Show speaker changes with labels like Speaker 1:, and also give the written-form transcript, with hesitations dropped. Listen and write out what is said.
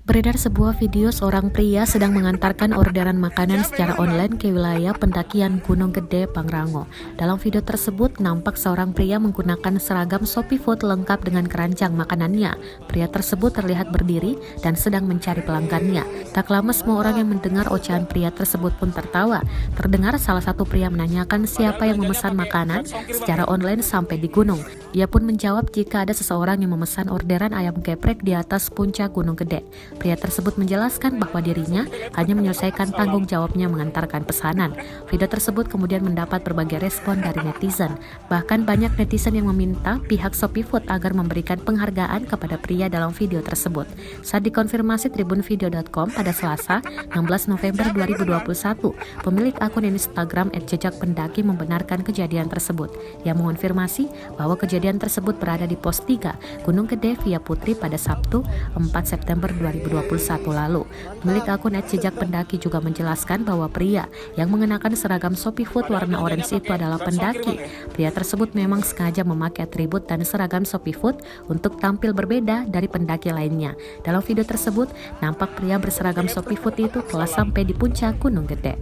Speaker 1: Beredar sebuah video seorang pria sedang mengantarkan orderan makanan secara online ke wilayah pendakian Gunung Gede, Pangrango. Dalam video tersebut, nampak seorang pria menggunakan seragam Shopee Food lengkap dengan keranjang makanannya. Pria tersebut terlihat berdiri dan sedang mencari pelanggannya. Tak lama semua orang yang mendengar ocehan pria tersebut pun tertawa. Terdengar salah satu pria menanyakan siapa yang memesan makanan secara online sampai di gunung. Ia pun menjawab jika ada seseorang yang memesan orderan ayam geprek di atas puncak Gunung Gede. Pria tersebut menjelaskan bahwa dirinya hanya menyelesaikan tanggung jawabnya mengantarkan pesanan. Video tersebut kemudian mendapat berbagai respon dari netizen. Bahkan banyak netizen yang meminta pihak Shopee Food agar memberikan penghargaan kepada pria dalam video tersebut. Saat dikonfirmasi tribunvideo.com pada Selasa, 16 November 2021, pemilik akun Instagram @jejakpendaki membenarkan kejadian tersebut. Ia mengonfirmasi bahwa kejadian tersebut berada di pos 3 Gunung Gede Via Putri pada Sabtu, 4 September 2021 lalu. Pemilik akun @jejakpendaki juga menjelaskan bahwa pria yang mengenakan seragam Shopee Food warna orange itu adalah pendaki. Pria tersebut memang sengaja memakai atribut dan seragam Shopee Food untuk tampil berbeda dari pendaki lainnya. Dalam video tersebut, nampak pria berseragam Shopee Food itu telah sampai di puncak Gunung Gede.